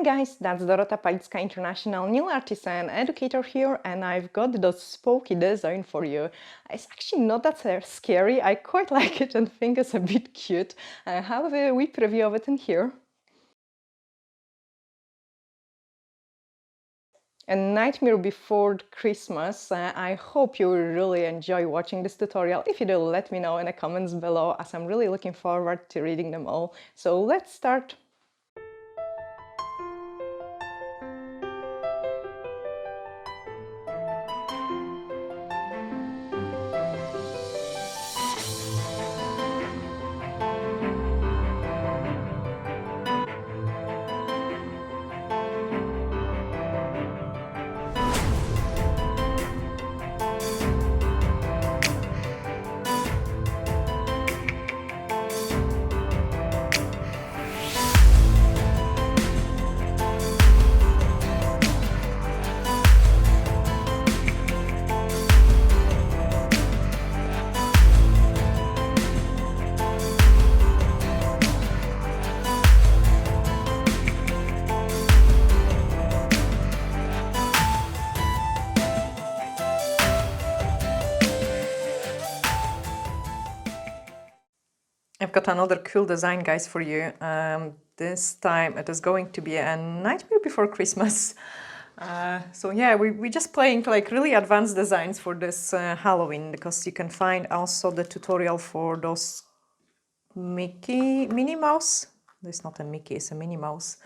guys, that's Dorota Palicka, International Nail Artist and Educator here, and I've got the spooky design for you. It's actually not that scary, I quite like it and think it's a bit cute. I have a wee preview of it in here. A Nightmare Before Christmas. I hope you will really enjoy watching this tutorial. If you do, let me know in the comments below, as I'm really looking forward to reading them all. So let's start. I've got another cool design, guys, for you. This time it is going to be a Nightmare Before Christmas. So yeah, we just playing like really advanced designs for this Halloween, because you can find also the tutorial for those Minnie Mouse. It's not a Mickey, it's a Minnie Mouse.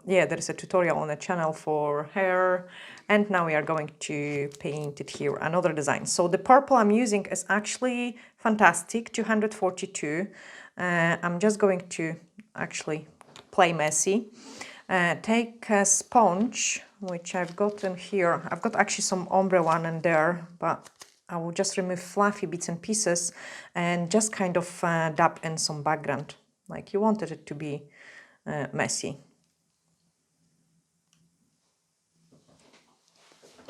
Yeah, there is a tutorial on the channel for hair, and now we are going to paint it here, another design. So the purple I'm using is actually fantastic, 242. I'm just going to actually play messy. Take a sponge, which I've got in here. I've got actually some ombre one in there, but I will just remove fluffy bits and pieces and just kind of dab in some background, like you wanted it to be messy.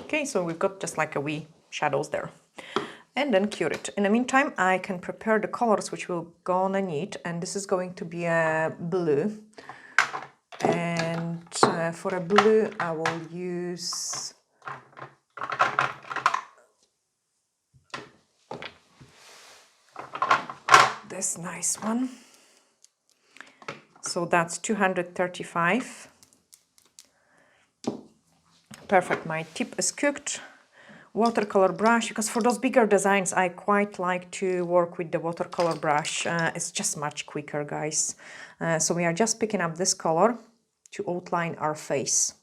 Okay, so we've got just like a wee shadows there. And then cure it. In the meantime, I can prepare the colors which we're gonna need, and this is going to be a blue. And for a blue, I will use this nice one. So that's 235. Perfect, my tip is cooked. Watercolor brush, because for those bigger designs I quite like to work with the watercolor brush. It's just much quicker, guys. So we are just picking up this color to outline our face.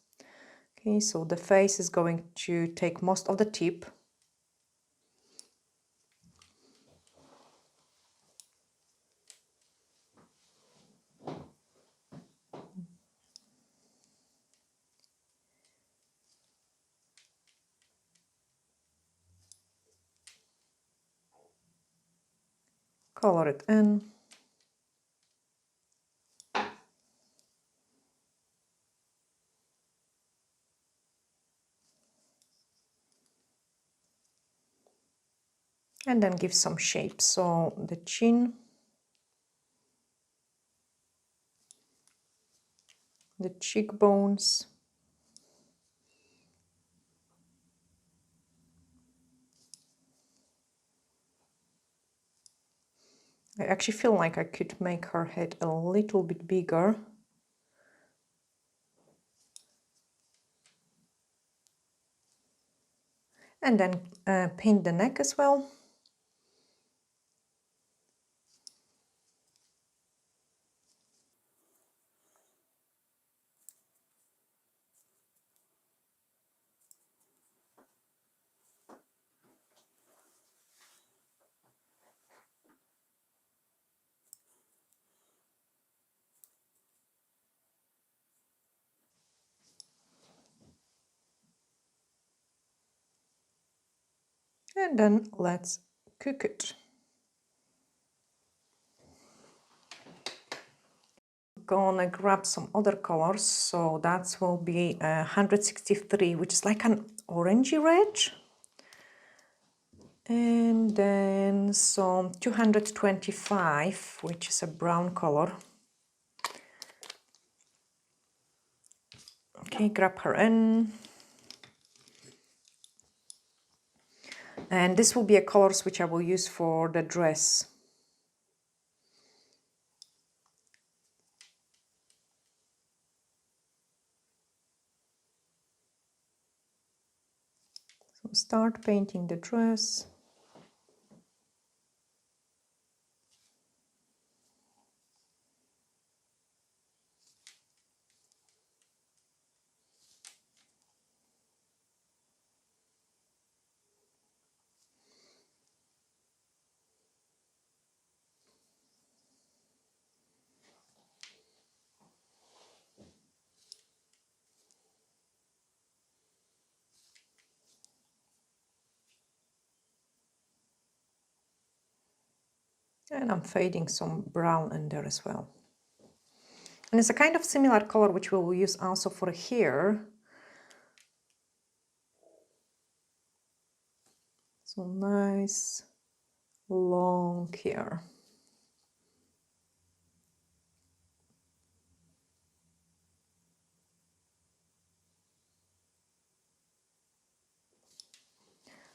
Okay, so the face is going to take most of the tip. Color it in. And then give some shape. So the chin, the cheekbones, I actually feel like I could make her head a little bit bigger. And then paint the neck as well. And then let's cook it. Gonna grab some other colors, so that will be 163, which is like an orangey red, and then some 225, which is a brown color. Okay, grab her in. And this will be a colors which I will use for the dress. So start painting the dress. And I'm fading some brown in there as well. And it's a kind of similar color which we will use also for hair. So nice long hair.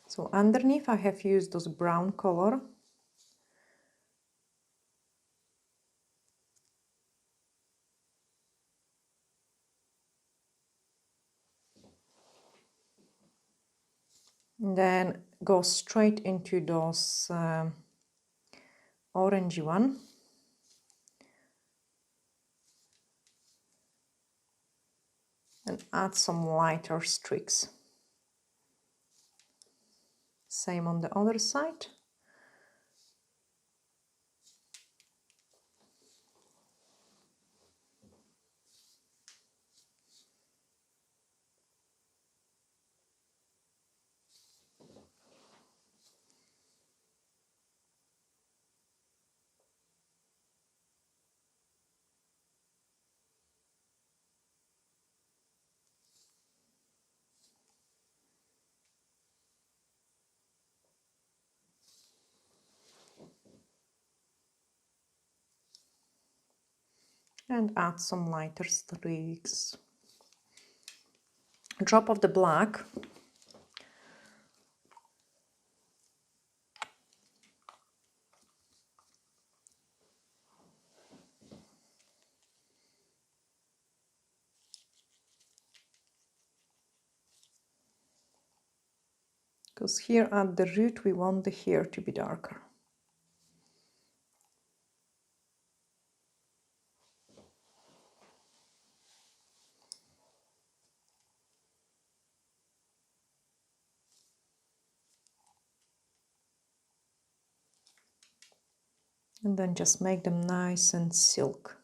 So underneath I have used those brown color. And then go straight into those orangey one. And add some lighter streaks. Same on the other side. And add some lighter streaks. A drop of the black. Because here at the root we want the hair to be darker. And then just make them nice and silk.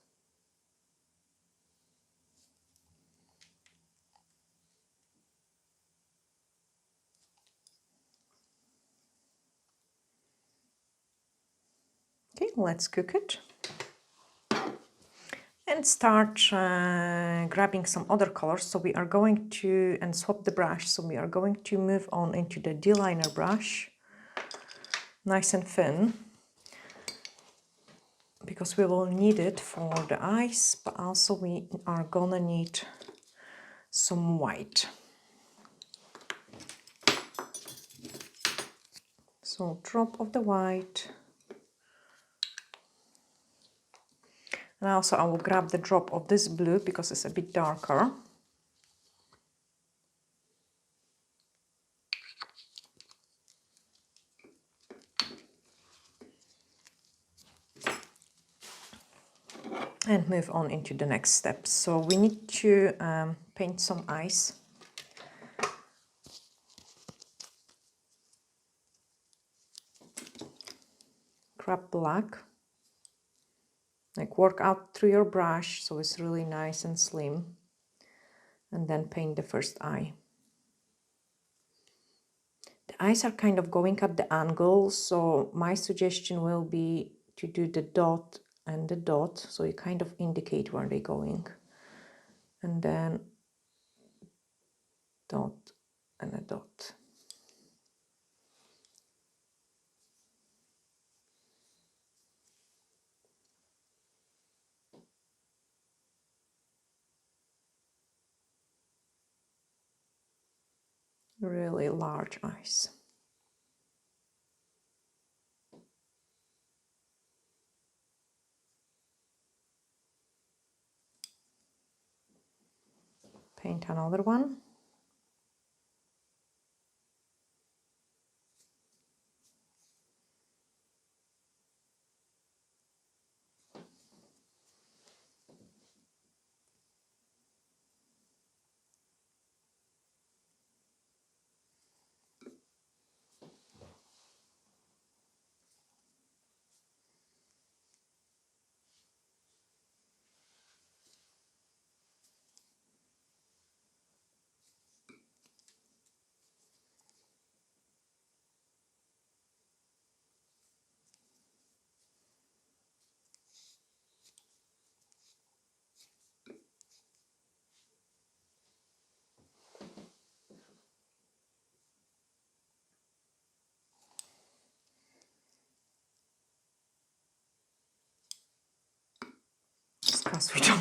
Okay, let's cook it. And start grabbing some other colors. So we are going to, and swap the brush. So we are going to move on into the D-liner brush. Nice and thin. Because we will need it for the eyes, but also we are gonna need some white. So drop of the white. And also I will grab the drop of this blue because it's a bit darker. And move on into the next step. So we need to paint some eyes. Grab black. Like work out through your brush so it's really nice and slim. And then paint the first eye. The eyes are kind of going at the angle, so my suggestion will be to do the dot and the dot, so you kind of indicate where they're going. And then dot and a dot. really large eyes. Paint another one. Zkrasuj to.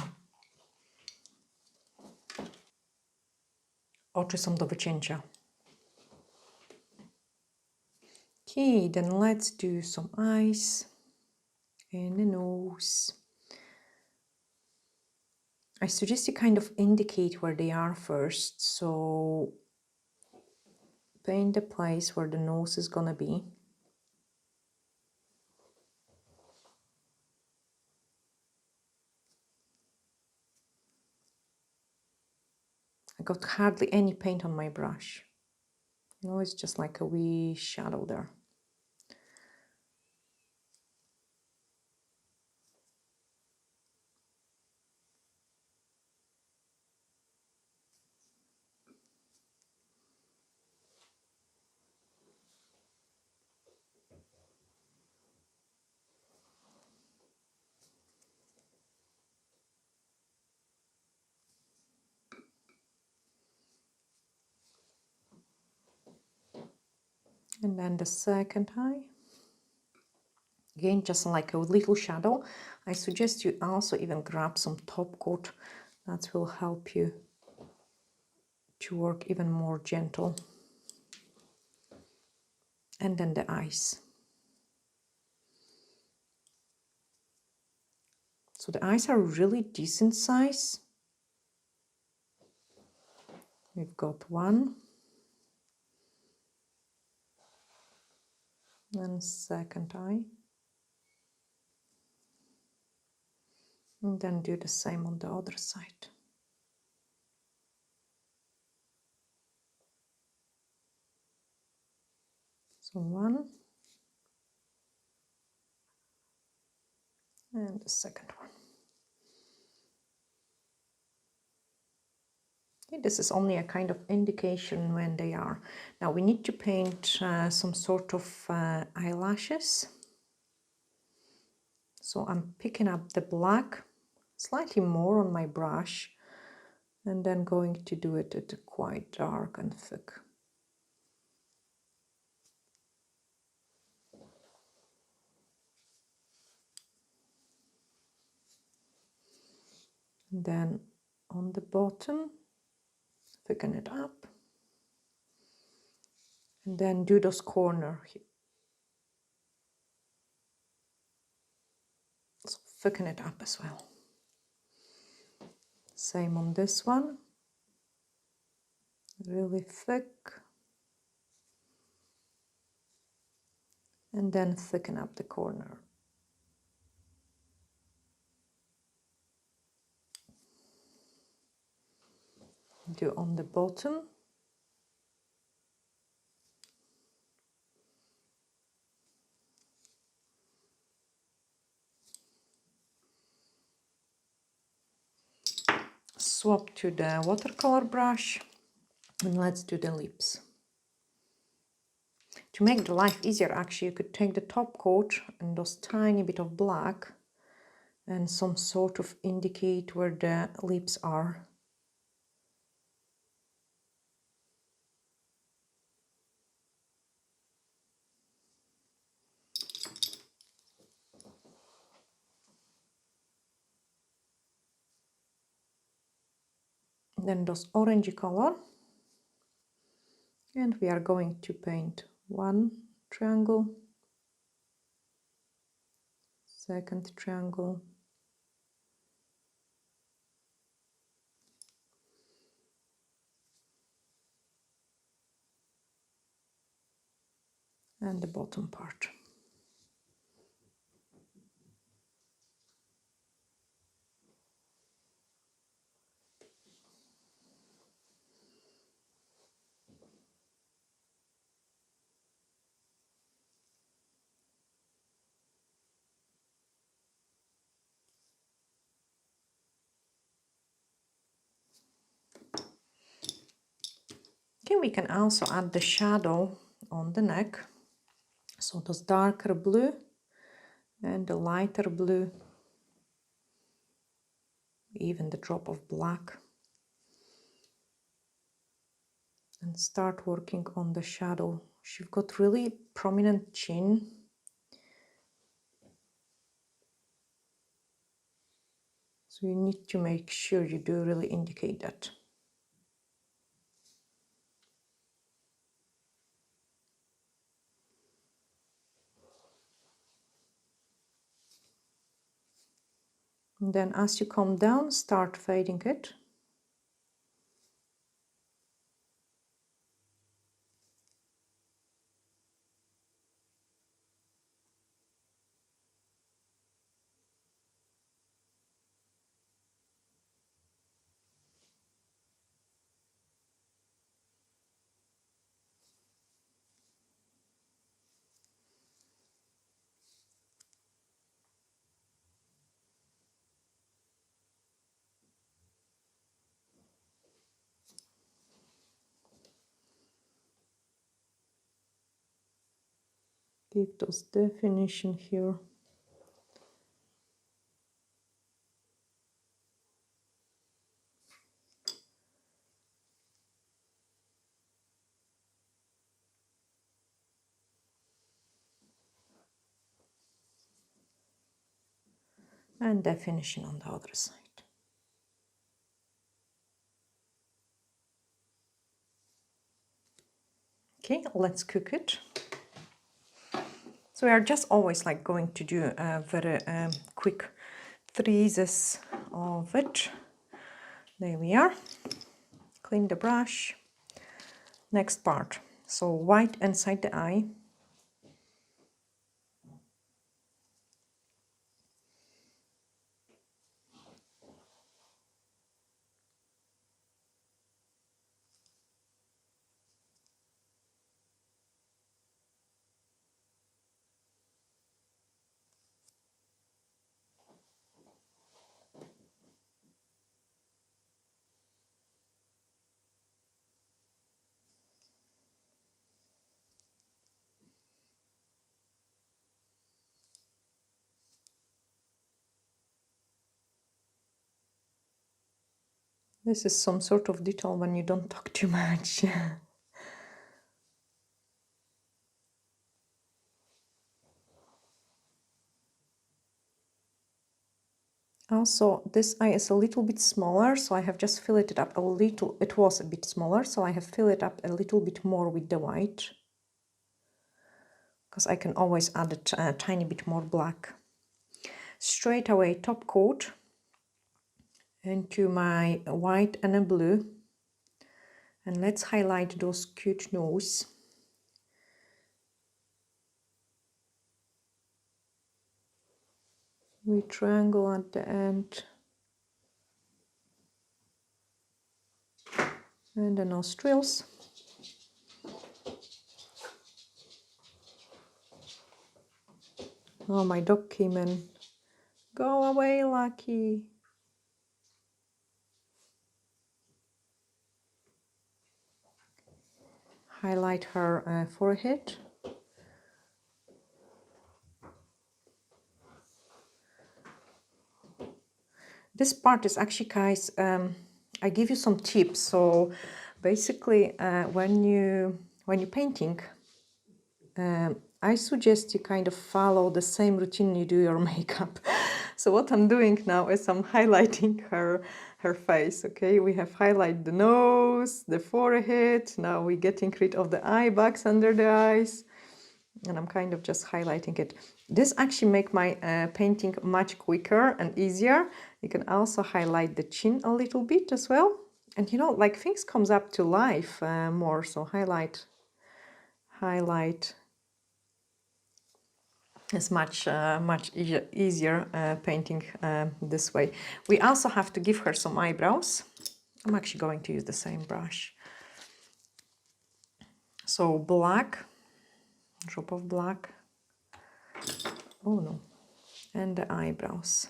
Oczy są do wycięcia. Okay, then let's do some eyes and the nose. I suggest you kind of indicate where they are first, so paint the place where the nose is gonna be. I got hardly any paint on my brush. You know, it's just like a wee shadow there. And then the second eye. Again, just like a little shadow. I suggest you also even grab some top coat. That will help you to work even more gentle. And then the eyes. So the eyes are really decent size. We've got one. And second eye. And then do the same on the other side. So one. And the second one. Okay, this is only a kind of indication when they are. Now we need to paint some sort of eyelashes. So I'm picking up the black, slightly more on my brush, and then going to do it at quite dark and thick. And then on the bottom, thicken it up. And then do those corners. So thicken it up as well. Same on this one. Really thick. And then thicken up the corner. Do on the bottom. Swap to the watercolor brush and let's do the lips. To make the life easier, actually, you could take the top coat and those tiny bit of black and some sort of indicate where the lips are. And then those orangey color. And we are going to paint one triangle, second triangle, and the bottom part. Okay, we can also add the shadow on the neck. So those darker blue and the lighter blue, even the drop of black. And start working on the shadow. She's got really prominent chin. So you need to make sure you do really indicate that. And then as you come down, start fading it. Give those definition here. And definition on the other side. Okay, let's cook it. So we are just always like going to do a very quick freezes of it. There we are. Clean the brush. Next part. So white inside the eye. This is some sort of detail when you don't talk too much. Also, this eye is a little bit smaller, so I have just filled it up a little. It was a bit smaller, so I have filled it up a little bit more with the white. Because I can always add a tiny bit more black. Straight away top coat into my white and a blue. And let's highlight those cute nose. We triangle at the end. And the nostrils. Oh, my dog came in. Go away, Lucky. Highlight her forehead. This part is actually, guys, I give you some tips. So basically, when you're painting, I suggest you kind of follow the same routine you do your makeup. So what I'm doing now is I'm highlighting her face, okay? We have highlighted the nose, the forehead, now we're getting rid of the eye bags under the eyes, and I'm kind of just highlighting it. This actually makes my painting much quicker and easier. You can also highlight the chin a little bit as well. And you know, like things comes up to life more, so highlight is much easier painting this way. We also have to give her some eyebrows. I'm actually going to use the same brush. So black, drop of black. Oh no, and the eyebrows.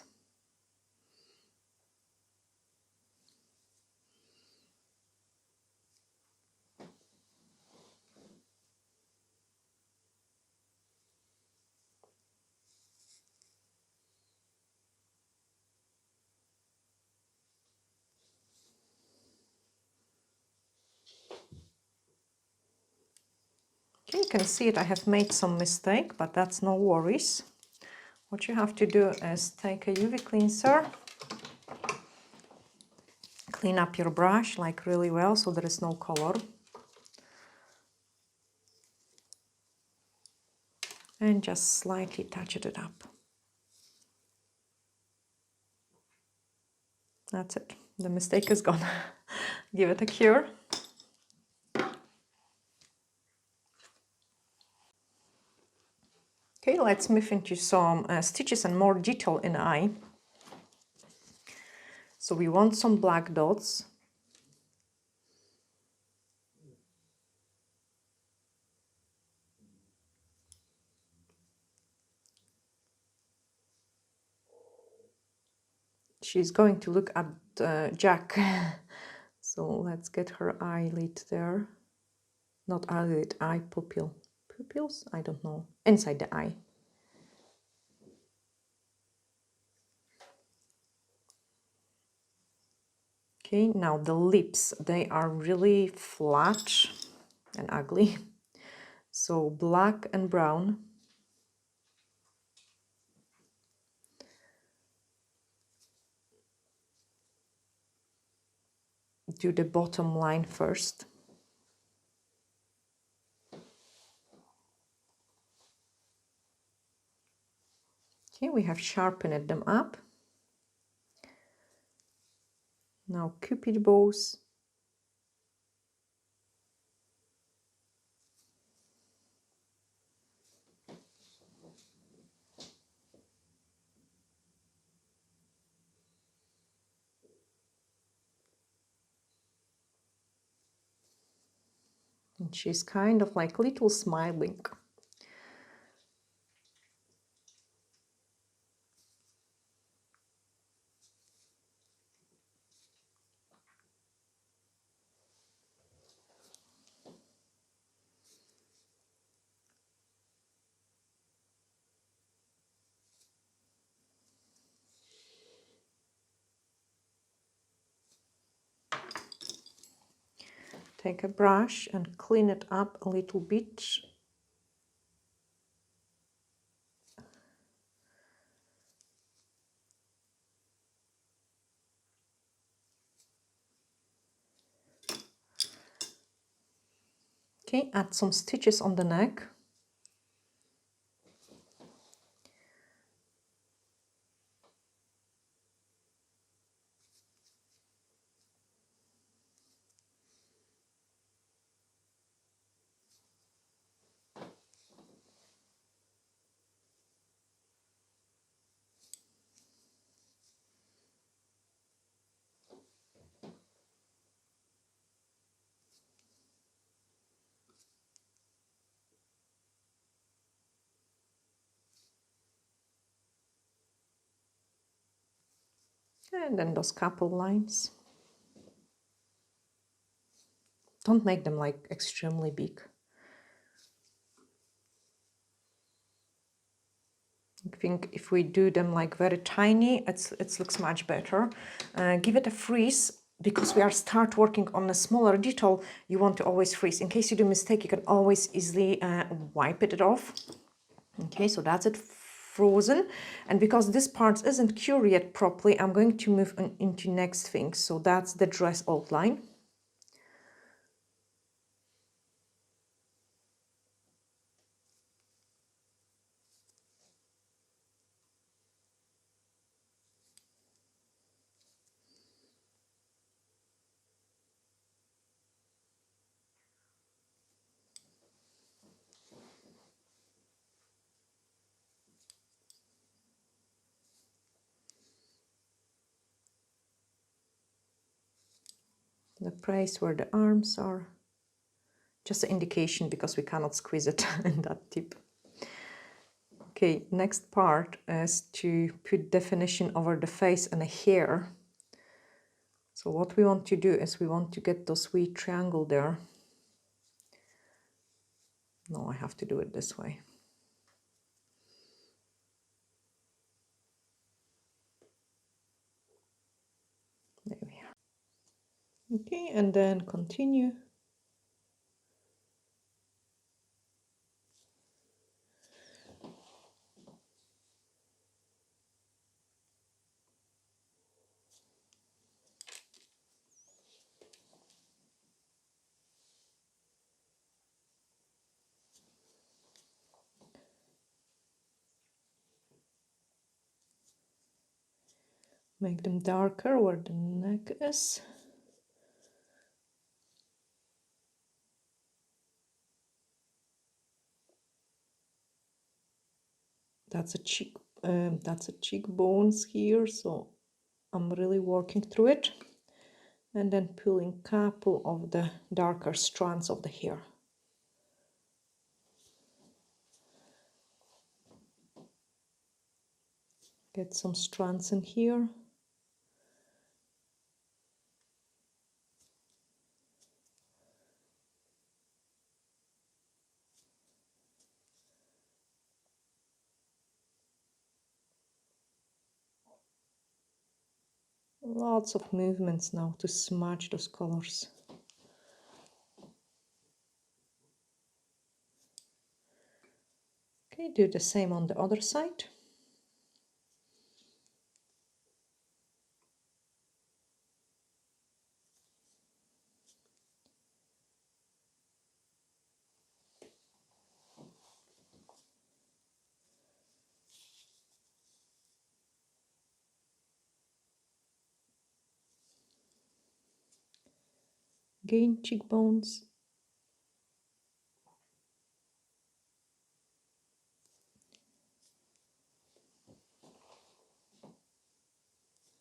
Okay, you can see it, I have made some mistake, but that's no worries. What you have to do is take a UV cleanser, clean up your brush like really well so there is no color. And just slightly touch it up. That's it, the mistake is gone. Give it a cure. Okay, let's move into some stitches and more detail in the eye. So we want some black dots. She's going to look at Jack. So let's get her eyelid there. Not eyelid, eye pupil. Pupils? I don't know. Inside the eye. Okay, now the lips, they are really flat and ugly. So black and brown. Do the bottom line first. Okay, we have sharpened them up. Now cupid bows. And she's kind of like little smiling. Take a brush and clean it up a little bit. Okay, add some stitches on the neck. And then those couple lines. Don't make them like extremely big. I think if we do them like very tiny, it looks much better. Give it a freeze, because we are start working on a smaller detail. You want to always freeze. In case you do mistake, you can always easily wipe it off. Okay, so that's it frozen, and because this part isn't cured yet properly, I'm going to move on into next thing. So that's the dress outline. The place where the arms are, just an indication because we cannot squeeze it in that tip. Okay, next part is to put definition over the face and the hair. So what we want to do is we want to get those wee triangle there. No, I have to do it this way. There we are. Okay, and then continue. Make them darker where the neck is. That's a cheekbones here, so I'm really working through it. And then pulling a couple of the darker strands of the hair. Get some strands in here. Lots of movements now to smudge those colors. Okay, do the same on the other side. Again, cheekbones.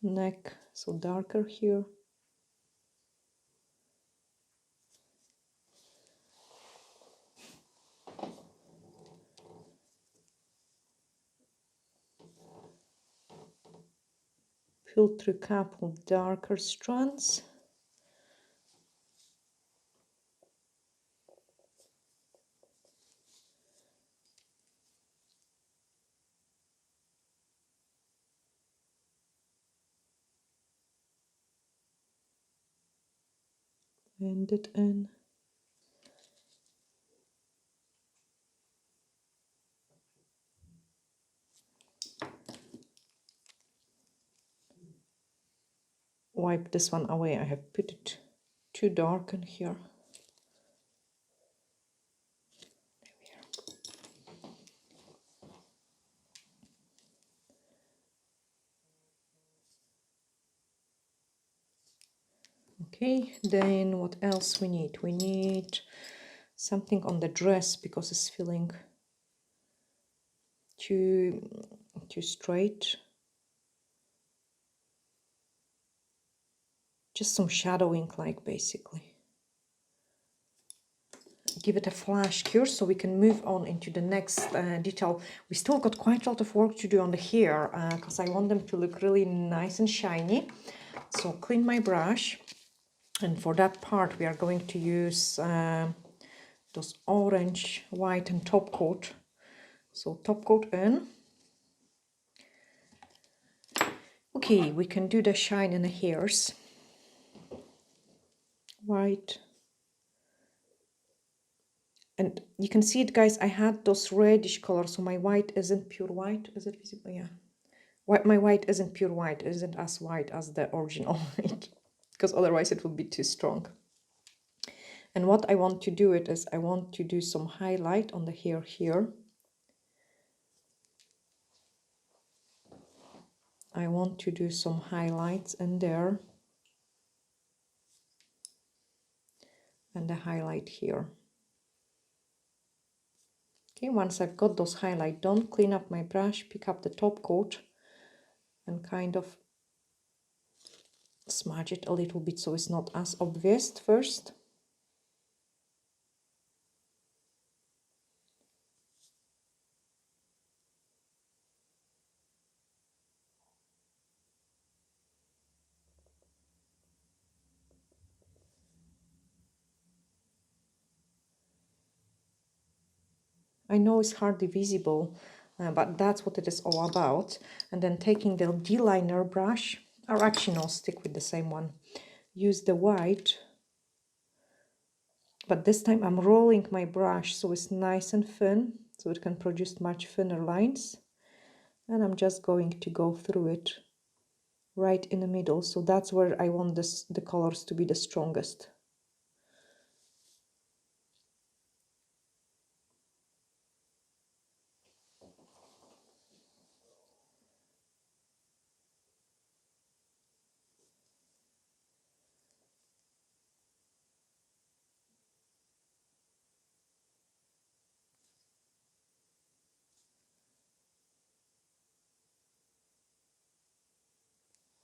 Neck, so darker here. Pull through a couple darker strands. Blend it in. Wipe this one away. I have put it too dark in here. Okay, then what else we need? We need something on the dress because it's feeling too straight. Just some shadowing, like, basically. Give it a flash cure so we can move on into the next detail. We still got quite a lot of work to do on the hair because I want them to look really nice and shiny. So clean my brush, and for that part we are going to use those orange, white and top coat. So top coat in. Okay, we can do the shine in the hairs. White And you can see it, guys, I had those reddish colors, so my white isn't pure white. Is it visible? Yeah. My white isn't pure white, isn't as white as the original, because otherwise it would be too strong. And what I want to do it is I want to do some highlight on the hair here. I want to do some highlights in there. And the highlight here. Okay, once I've got those highlight done, clean up my brush, pick up the top coat and kind of smudge it a little bit so it's not as obvious first. I know it's hardly visible, but that's what it is all about. And then taking the D-liner brush, or actually no, stick with the same one. Use the white, but this time I'm rolling my brush so it's nice and thin, so it can produce much thinner lines. And I'm just going to go through it right in the middle, so that's where I want the colors to be the strongest.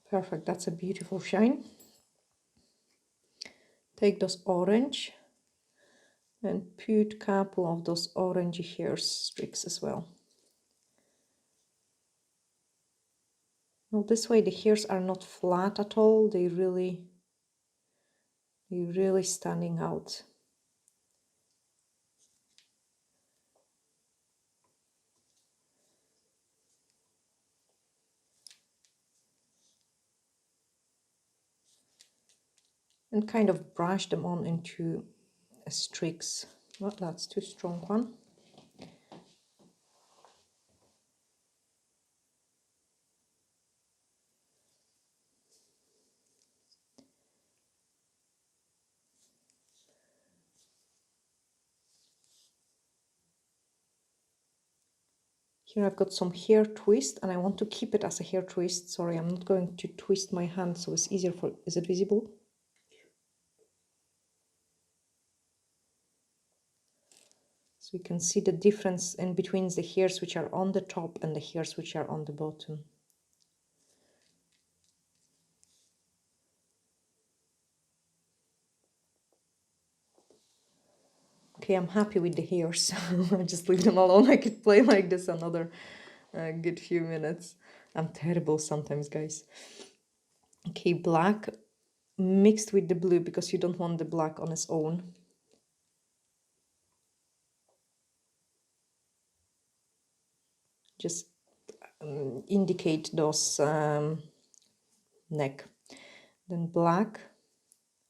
Perfect, that's a beautiful shine. Take those orange and put a couple of those orangey hair streaks as well. Now this way the hairs are not flat at all, they're really standing out. And kind of brush them on into streaks. Well, that's too strong one. Here I've got some hair twist and I want to keep it as a hair twist. Sorry, I'm not going to twist my hand so it's easier for, is it visible? So you can see the difference in between the hairs which are on the top and the hairs which are on the bottom. Okay, I'm happy with the hairs. I just leave them alone. I could play like this another good few minutes. I'm terrible sometimes, guys. Okay, black mixed with the blue because you don't want the black on its own. Just indicate those neck. Then black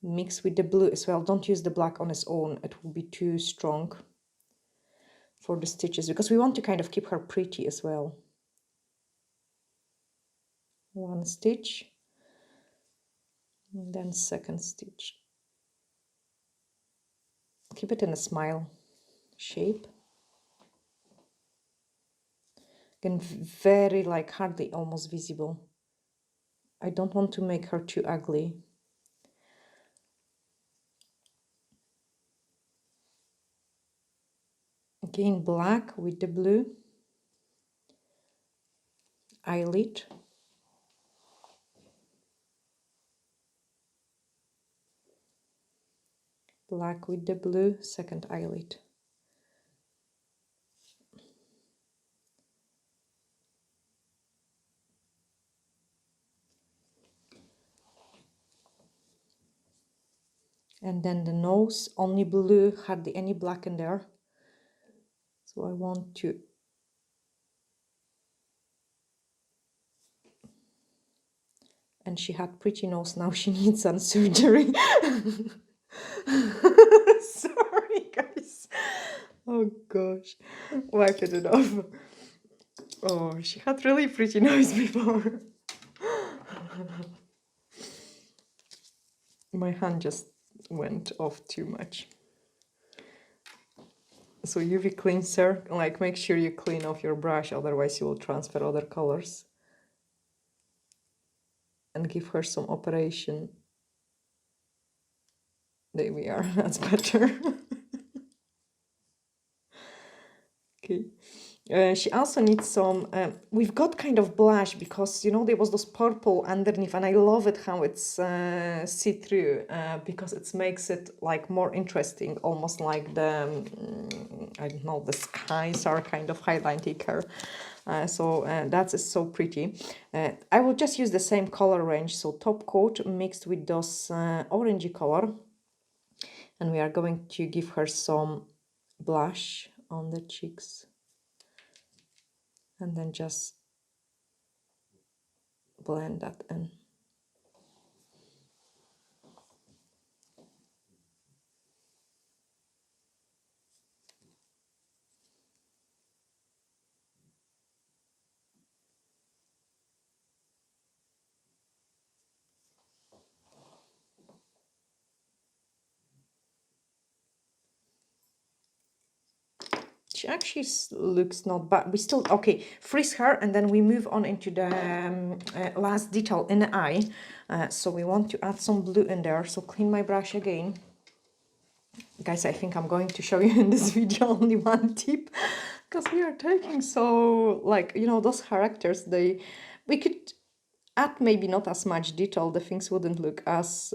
mix with the blue as well. Don't use the black on its own, it will be too strong for the stitches because we want to kind of keep her pretty as well. One stitch and then second stitch. Keep it in a smile shape. Again, very like hardly almost visible. I don't want to make her too ugly. Again, black with the blue. Eyelid. Black with the blue, second eyelid. And then the nose, only blue, hardly any black in there. So I want to and she had pretty nose, now she needs some surgery. Sorry, guys. noise. Oh gosh, wipe it off. Oh, she had really pretty noise before. My hand just went off too much. So UV cleanser, like make sure you clean off your brush, otherwise you will transfer other colors. And give her some operation. There we are, that's better. Okay. She also needs some, we've got kind of blush because, you know, there was this purple underneath and I love it how it's see-through because it makes it like more interesting, almost like the, I don't know, the skies are kind of highlighting her. So that is so pretty. I will just use the same color range, so top coat mixed with those orangey color. And we are going to give her some blush on the cheeks. And then just blend that in. She actually looks not bad. We still, okay, freeze her and then we move on into the last detail in the eye. So we want to add some blue in there. So clean my brush again. Guys, I think I'm going to show you in this video only one tip because we are taking so, like, you know, those characters, we could add maybe not as much detail. The things wouldn't look as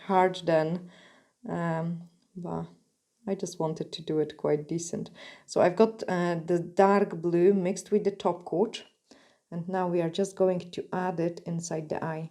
hard then, but I just wanted to do it quite decent. So I've got the dark blue mixed with the top coat. And now we are just going to add it inside the eye.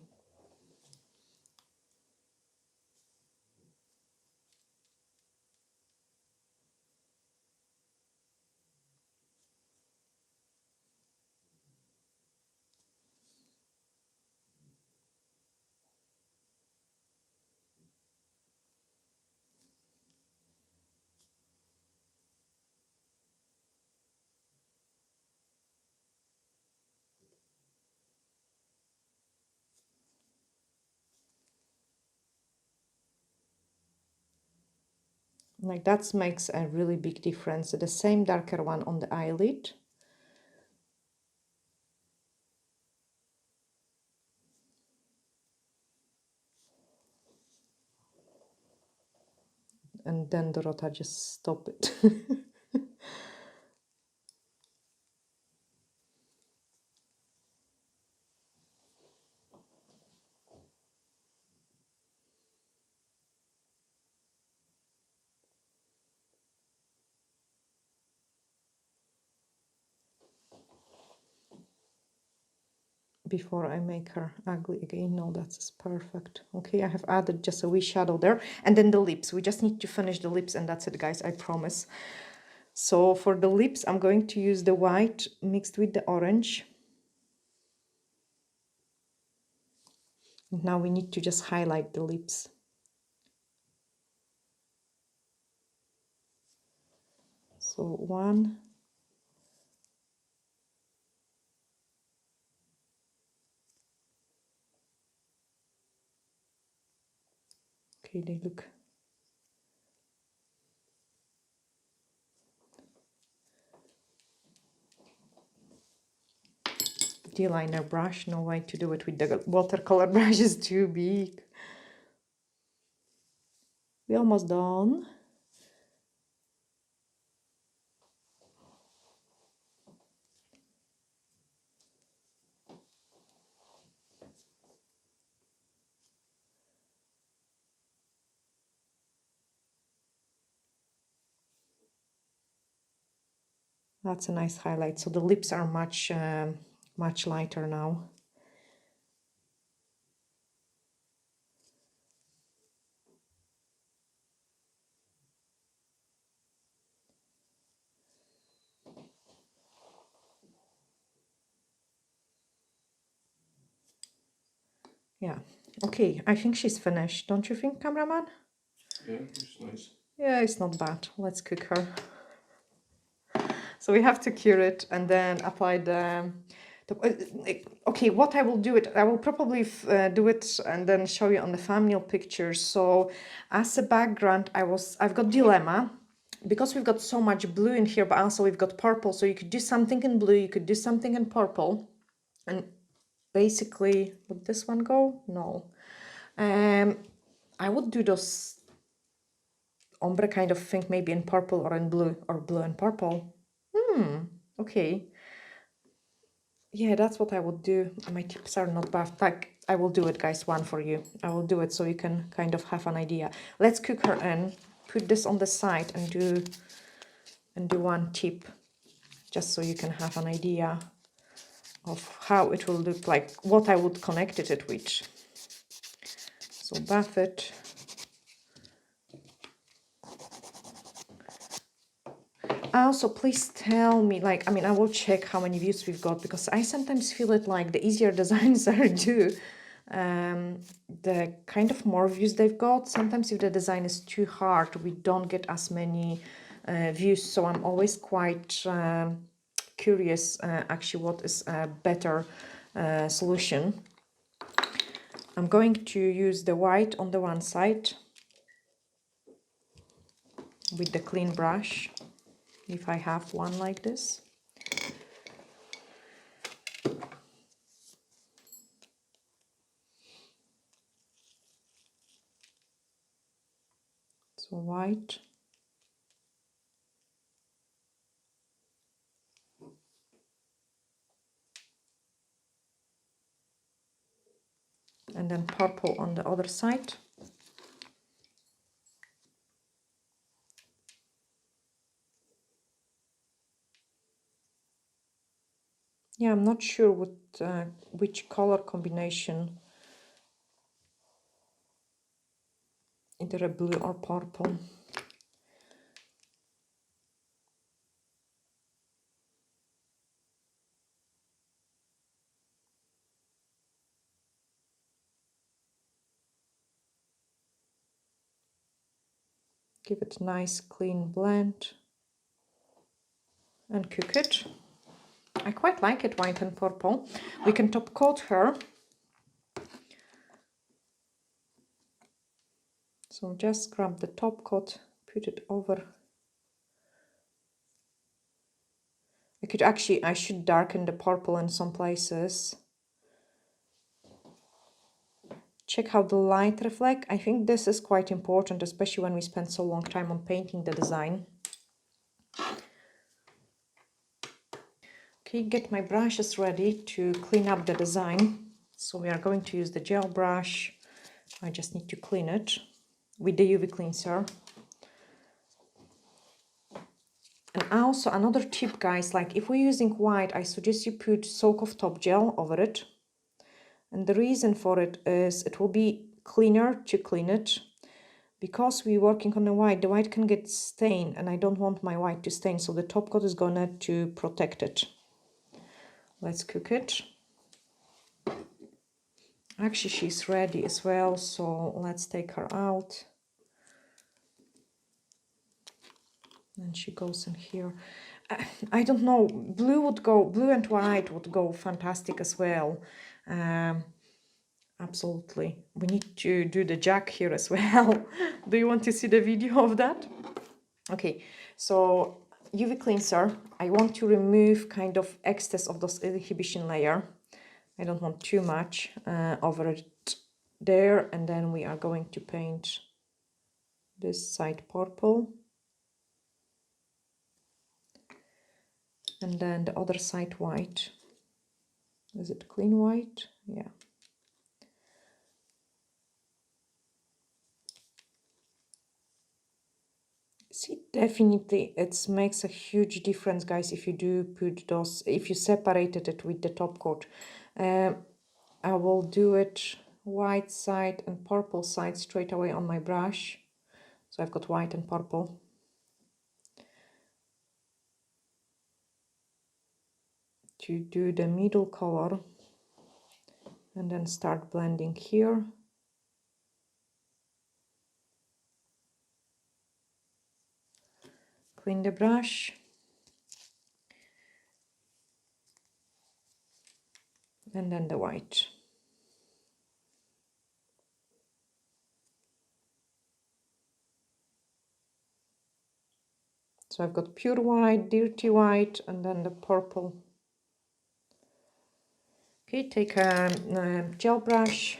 Like that makes a really big difference. The same darker one on the eyelid. And then Dorota just stop it. Before I make her ugly again. No, that's perfect. Okay, I have added just a wee shadow there. And then the lips. We just need to finish the lips and that's it, guys, I promise. So for the lips, I'm going to use the white mixed with the orange. And now we need to just highlight the lips. So one. Okay, they look. D-liner brush, no way to do it with the watercolor brush, is too big. We're almost done. That's a nice highlight. So the lips are much lighter now. Yeah. Okay, I think she's finished. Don't you think, cameraman? Yeah, it's nice. Yeah, it's not bad. Let's cook her. So we have to cure it and then apply okay, what I will do it, I will probably do it and then show you on the thumbnail picture. So as a background, I've got dilemma because we've got so much blue in here, but also we've got purple. So you could do something in blue, you could do something in purple, and basically, would this one go? No. I would do those ombre kind of thing, maybe in purple or in blue, or blue and purple. Okay. Yeah, that's what I would do. My tips are not bad. Like, I will do it, guys, one for you. I will do it so you can kind of have an idea. Let's cook her in. Put this on the side and do one tip, just so you can have an idea of how it will look like, what I would connect it with. So buff it. Also, please tell me, like, I mean, I will check how many views we've got, because I sometimes feel it like the easier designs I do, the kind of more views they've got. Sometimes if the design is too hard, we don't get as many views. So I'm always quite curious, actually, what is a better solution. I'm going to use the white on the one side with the clean brush, if I have one like this. So white. And then purple on the other side. Yeah, I'm not sure what which color combination, either a blue or purple. Give it a nice clean blend and cook it. I quite like it white and purple. We can top coat her. So just grab the top coat, put it over. I should darken the purple in some places. Check how the light reflect. I think this is quite important, especially when we spend so long time on painting the design. Okay, get my brushes ready to clean up the design. So we are going to use the gel brush. I just need to clean it with the UV cleanser. And also another tip, guys, like if we're using white, I suggest you put soak of top gel over it. And the reason for it is it will be cleaner to clean it. Because we're working on the white can get stained, and I don't want my white to stain, so the top coat is gonna to protect it. Let's cook it. Actually, she's ready as well, so let's take her out. And she goes in here. I don't know, blue and white would go fantastic as well. Absolutely. We need to do the jack here as well. Do you want to see the video of that? Okay, so UV cleanser. I want to remove kind of excess of those inhibition layer. I don't want too much over it there. And then we are going to paint this side purple. And then the other side white. Is it clean white? Yeah. See, definitely it makes a huge difference, guys, if you do put those, if you separated it with the top coat. I will do it white side and purple side straight away on my brush. So I've got white and purple. To do the middle color and then start blending here. clean the brush. And then the white. So I've got pure white, dirty white, and then the purple. Okay, take a gel brush.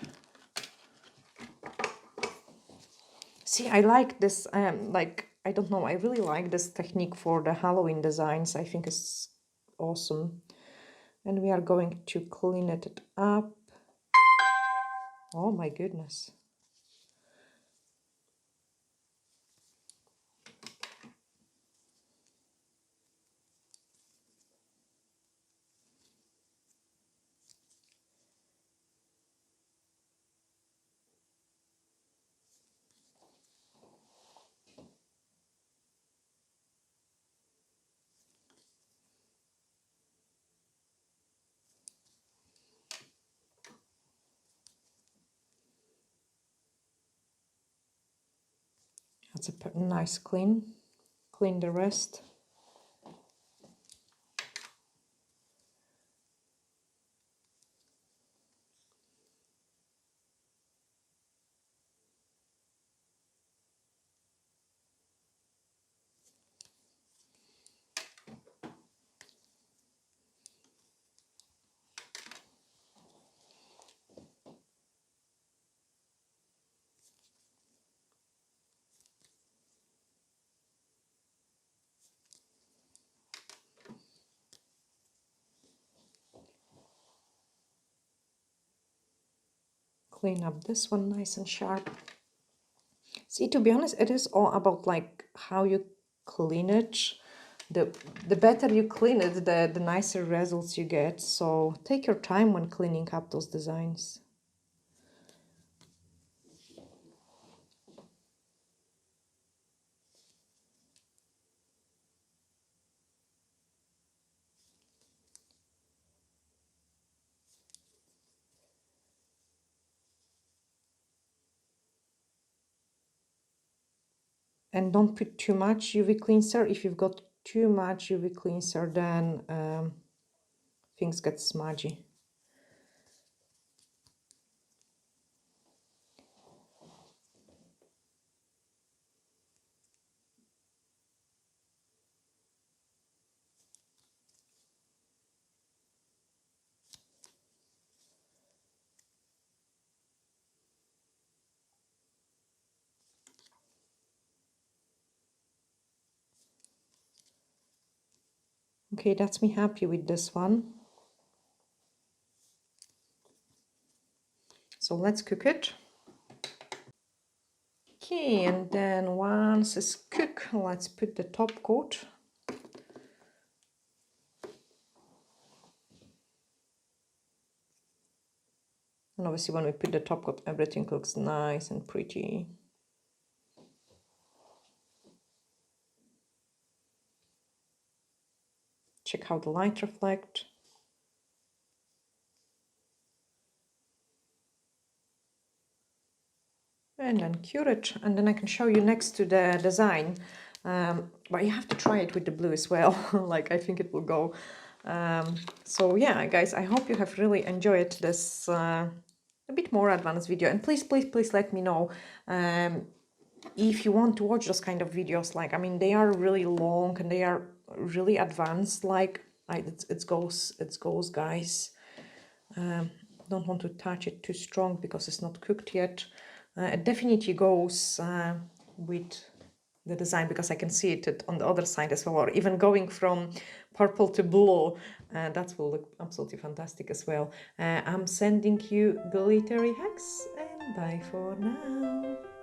See, I like this, like, I don't know, I really like this technique for the Halloween designs. I think it's awesome. And we are going to clean it up. Oh my goodness. That's a nice clean. Clean the rest. Clean up this one nice and sharp. See, to be honest, it is all about like how you clean it. The better you clean it, the nicer results you get. So take your time when cleaning up those designs. And don't put too much UV cleanser. If you've got too much UV cleanser, then things get smudgy. Okay, that's me happy with this one. So let's cook it. Okay, and then once it's cooked, let's put the top coat. And obviously when we put the top coat, everything looks nice and pretty. Check how the light reflects. And then cure it, and then I can show you next to the design. But you have to try it with the blue as well. Like, I think it will go. So yeah, guys, I hope you have really enjoyed this a bit more advanced video. And please, please, please let me know if you want to watch those kind of videos. Like, I mean, they are really long and they are really advanced. Like, it goes, guys. Don't want to touch it too strong because it's not cooked yet. It definitely goes with the design, because I can see it on the other side as well, or even going from purple to blue. That will look absolutely fantastic as well. I'm sending you glittery hugs, and bye for now.